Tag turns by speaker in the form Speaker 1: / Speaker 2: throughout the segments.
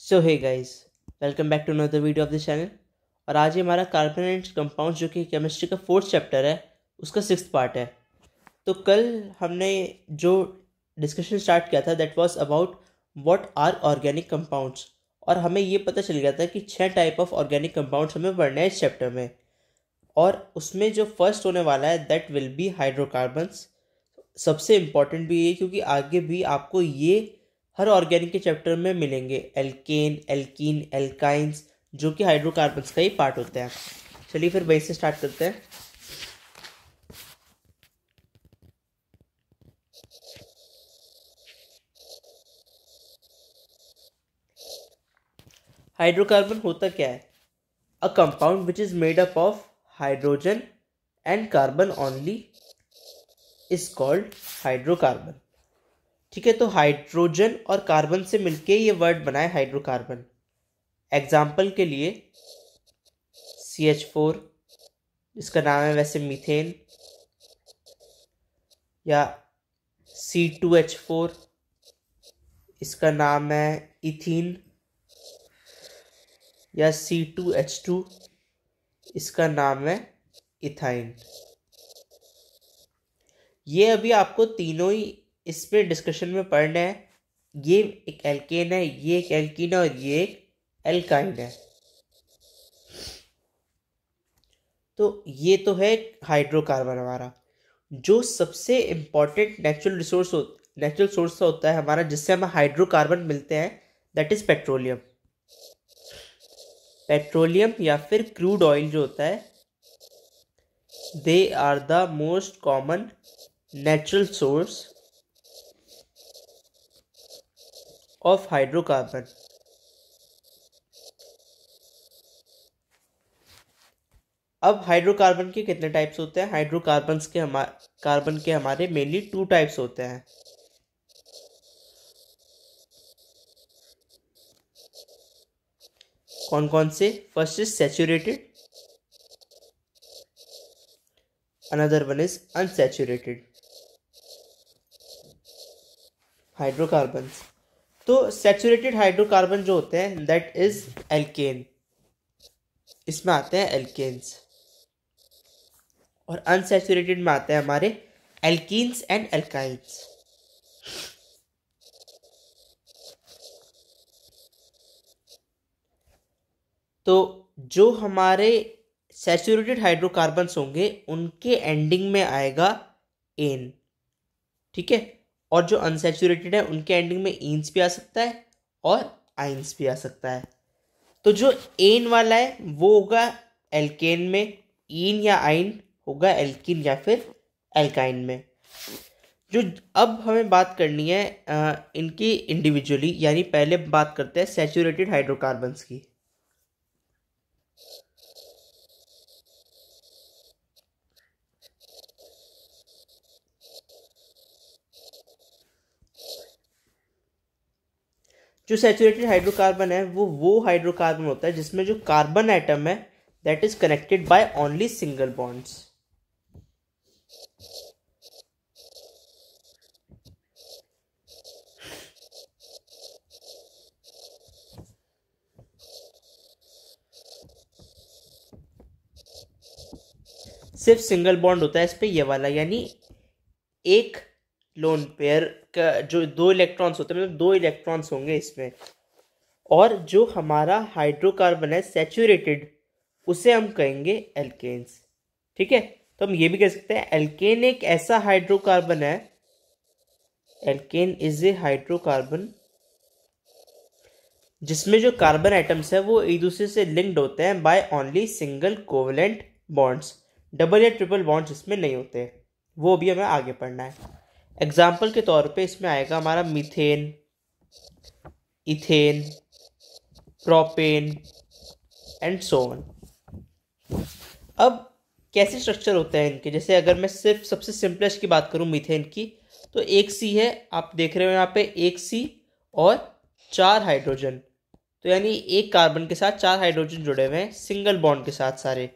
Speaker 1: So hey guys, welcome back to another video of the channel. और आज ये हमारा कार्बन एंड कंपाउंड जो कि केमिस्ट्री का फोर्थ चैप्टर है उसका सिक्स्थ पार्ट है। तो कल हमने जो डिस्कशन स्टार्ट किया था that was about what are organic compounds, और हमें ये पता चल गया था कि 6 टाइप ऑफ ऑर्गेनिक कंपाउंड्स हमें पढ़ने हैं इस चैप्टर में। और उसमें जो फर्स्ट होने वाला है दैट विल बी हाइड्रोकार्बन्स। सबसे इम्पॉर्टेंट भी ये क्योंकि आगे भी आपको ये हर ऑर्गेनिक के चैप्टर में मिलेंगे, एल्केन, एल्कीन, एल्काइंस, जो कि हाइड्रोकार्बन्स का ही पार्ट होते हैं। चलिए फिर वहीं से स्टार्ट करते हैं। हाइड्रोकार्बन होता क्या है? A compound which is made up of hydrogen and carbon only is called hydrocarbon. ठीक है, तो हाइड्रोजन और कार्बन से मिलके ये वर्ड बना है हाइड्रोकार्बन। एग्जाम्पल के लिए CH4, इसका नाम है वैसे मीथेन, या C2H4, इसका नाम है इथीन, या C2H2, इसका नाम है इथाइन। ये अभी आपको तीनों ही इसमें डिस्कशन में पढ़ना है। ये एक एल्केन है, ये एक एल्कीन है और ये एक एल्काइन है। तो ये तो है हाइड्रोकार्बन हमारा। जो सबसे इम्पॉर्टेंट नेचुरल सोर्स होता है हमारा जिससे हमें हाइड्रोकार्बन मिलते हैं दैट इज पेट्रोलियम। पेट्रोलियम या फिर क्रूड ऑयल जो होता है, they are the most common natural source of hydrocarbon. अब हाइड्रोकार्बन के कितने टाइप्स होते हैं? कार्बन के हमारे मेनली 2 टाइप्स होते हैं। कौन कौन से? First is saturated, another one is unsaturated hydrocarbon. तो सैचुरेटेड हाइड्रोकार्बन जो होते हैं दैट इज एल्केन, इसमें आते हैं एल्केन्स। और अनसैचुरेटेड में आते हैं हमारे एल्कीन्स एंड एल्काइंस। तो जो हमारे सैचुरेटेड हाइड्रोकार्बन्स होंगे उनके एंडिंग में आएगा एन, ठीक है। और जो अनसैचुरेटेड है उनके एंडिंग में ईन्स भी आ सकता है और आइंस भी आ सकता है। तो जो एन वाला है वो होगा एल्केन में, ईन या आइन होगा एल्कीन या फिर एल्काइन में। जो अब हमें बात करनी है इनकी इंडिविजुअली, यानी पहले बात करते हैं सैचुरेटेड हाइड्रोकार्बन्स की। जो सैचुरेटेड हाइड्रोकार्बन है वो हाइड्रोकार्बन होता है जिसमें जो कार्बन एटम है that is connected by only single bonds. सिर्फ सिंगल बॉन्ड होता है इस पे, ये वाला, यानी एक लोन पेयर का जो 2 इलेक्ट्रॉन्स होते हैं, मतलब 2 इलेक्ट्रॉन्स होंगे इसमें। और जो हमारा हाइड्रोकार्बन है सैचुरेटेड उसे हम कहेंगे एल्केन्स, ठीक है। तो हम ये भी कह सकते हैं एल्केन एक ऐसा हाइड्रोकार्बन है, एल्केन इज ए हाइड्रोकार्बन जिसमें जो कार्बन एटम्स है वो एक दूसरे से लिंक्ड होते हैं by only single covalent bonds. Double या ट्रिपल बॉन्ड्स इसमें नहीं होते, वो भी हमें आगे पढ़ना है। एग्जाम्पल के तौर पे इसमें आएगा हमारा methane, ethane, propane and so on. अब कैसे स्ट्रक्चर होते हैं इनके? जैसे अगर मैं सिर्फ सबसे सिंपलेस्ट की बात करूं मीथेन की, तो एक सी है, आप देख रहे हो यहाँ पे एक सी और 4 हाइड्रोजन। तो यानी एक कार्बन के साथ 4 हाइड्रोजन जुड़े हुए हैं सिंगल बॉन्ड के साथ सारे।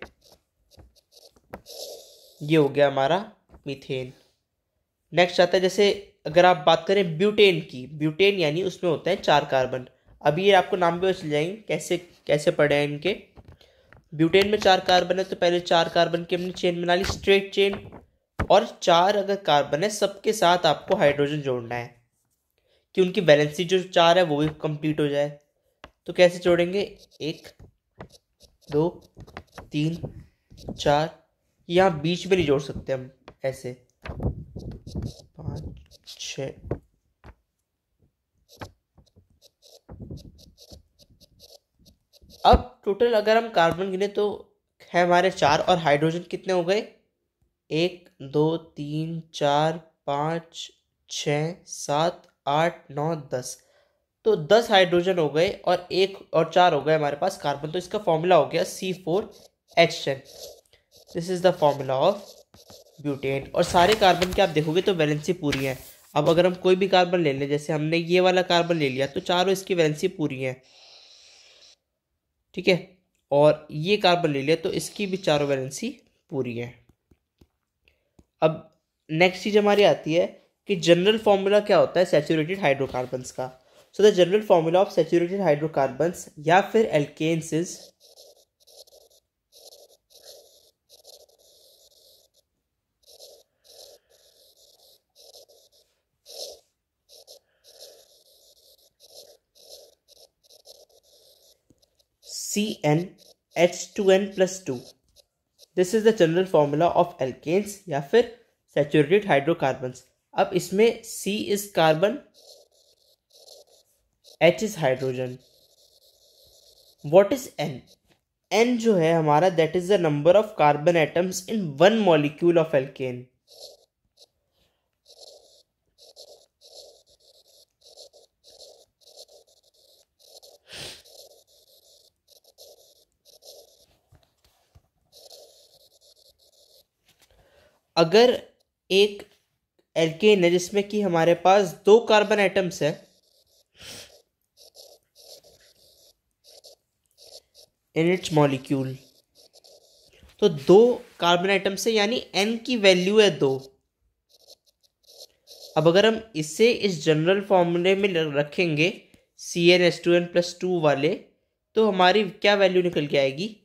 Speaker 1: ये हो गया हमारा मीथेन। नेक्स्ट आता है, जैसे अगर आप बात करें ब्यूटेन की, ब्यूटेन यानी उसमें होते हैं 4 कार्बन। अभी ये आपको नाम भी पता चल जाएंगे कैसे कैसे पढ़े हैं इनके। ब्यूटेन में 4 कार्बन है तो पहले 4 कार्बन की हमने चेन बना ली, स्ट्रेट चेन। और 4 अगर कार्बन है सबके साथ आपको हाइड्रोजन जोड़ना है कि उनकी वैलेंसी जो 4 है वो भी कंप्लीट हो जाए। तो कैसे जोड़ेंगे, 1 2 3 4, यहाँ बीच में नहीं जोड़ सकते हम, ऐसे 5 6। अब टोटल अगर हम कार्बन गिने तो है हमारे 4, और हाइड्रोजन कितने हो गए, 1 2 3 4 5 6 7 8 9 10। तो 10 हाइड्रोजन हो गए और 1 और 4 हो गए हमारे पास कार्बन। तो इसका फॉर्मूला हो गया C4H10। This is the formula of butane. और सारे कार्बन के आप देखोगे तो वैलेंसी पूरी है। अब अगर हम कोई भी कार्बन ले लें, जैसे हमने ये वाला कार्बन ले लिया, तो चारों इसकी वैलेंसी पूरी है, ठीक है। और ये कार्बन ले लिया तो इसकी भी चारों वैलेंसी पूरी है। अब नेक्स्ट चीज हमारी आती है कि जनरल फॉर्मूला क्या होता है सैचुरेटेड हाइड्रोकार्बन्स का। So the general formula of saturated hydrocarbons या फिर alkanes is CnH2n+2। This is the general formula of alkanes या फिर सैचुरेटेड हाइड्रोकार्बन्स। अब इसमें C is carbon, H is hydrogen. What is N? N जो है हमारा that is the number of carbon atoms in one molecule of alkane. अगर एक alkene है जिसमें कि हमारे पास 2 कार्बन एटम्स है, इन इट्स मॉलिक्यूल, तो 2 कार्बन एटम्स है यानी N की वैल्यू है 2। अब अगर हम इसे इस जनरल फॉर्मूले में रखेंगे CnH2n+2 वाले, तो हमारी क्या वैल्यू निकल के आएगी,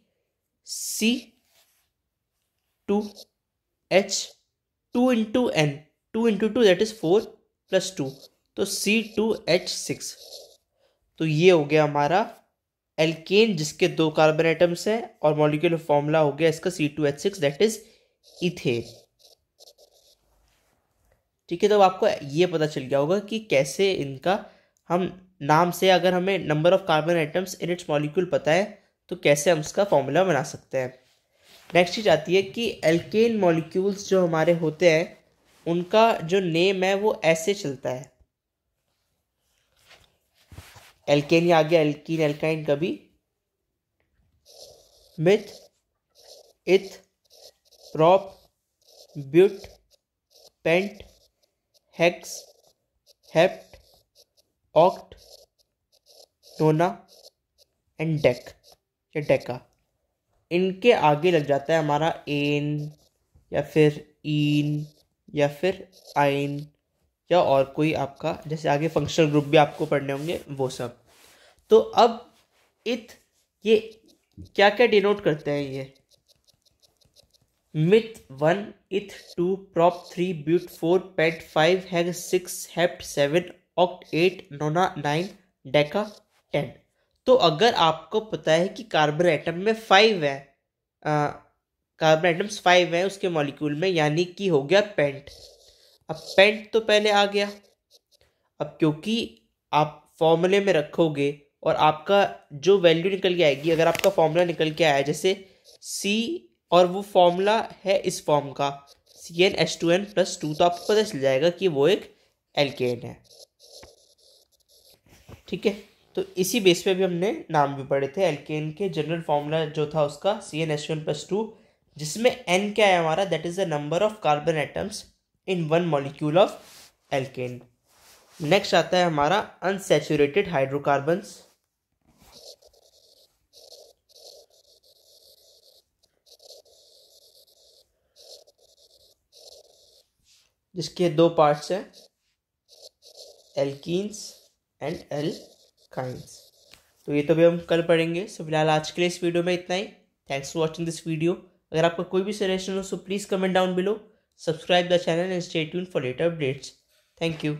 Speaker 1: C2H 2 into N, 2 into 2 that is 4 + 2, तो C2H6। तो ये हो गया हमारा एल्केन जिसके 2 कार्बन एटम्स हैं और मॉलिक्यूलर फॉर्मूला हो गया इसका C2H6 दैट इज इथेन। ठीक है, तो आपको ये पता चल गया होगा कि कैसे इनका हम नाम से, अगर हमें number of carbon atoms in its molecule पता है तो कैसे हम उसका फॉर्मूला बना सकते हैं। नेक्स्ट चीज आती है कि एल्केन मॉलिक्यूल्स जो हमारे होते हैं उनका जो नेम है वो ऐसे चलता है। एल्केन ही आ गया, एल्कीन एल्काइन कभी, meth eth prop but pent hex hept oct nona and dec या डेका। इनके आगे लग जाता है हमारा एन या फिर ईन या फिर आइन या और कोई आपका, जैसे आगे फंक्शनल ग्रुप भी आपको पढ़ने होंगे वो सब। तो अब इथ ये क्या क्या डिनोट करते हैं, ये myth 1 eth 2 prop 3 but 4 pent 5 hex 6 hept 7 oct 8 nona 9 deca 10। तो अगर आपको पता है कि कार्बन एटम में 5 है, कार्बन एटम्स 5 है उसके मॉलिक्यूल में, यानी कि हो गया पेंट। अब पेंट तो पहले आ गया। अब क्योंकि आप फॉर्मूले में रखोगे और आपका जो वैल्यू निकल के आएगी, अगर आपका फॉर्मूला निकल के आया जैसे C और वो फॉर्मूला है इस फॉर्म का CnH2n+2, तो आपको पता चल जाएगा कि वो एक एल्केन है। ठीक है, तो इसी बेस पे भी हमने नाम भी पढ़े थे एल्केन के। जनरल फॉर्मूला जो था उसका CnH2n+2, जिसमें N क्या है हमारा, that is the number of carbon atoms in one molecule of alkene. Next आता है हमारा अनसैचुरेटेड हाइड्रोकार्बन्स। जिसके 2 पार्ट्स हैं, एल्कीन्स एंड एल्काइंस। तो ये तो भी हम कल पढ़ेंगे। सो फिलहाल आज के लिए इस वीडियो में इतना ही। Thanks for watching this video. अगर आपका कोई भी सजेशन हो so please comment down below, subscribe the channel and stay tuned for later updates. Thank you.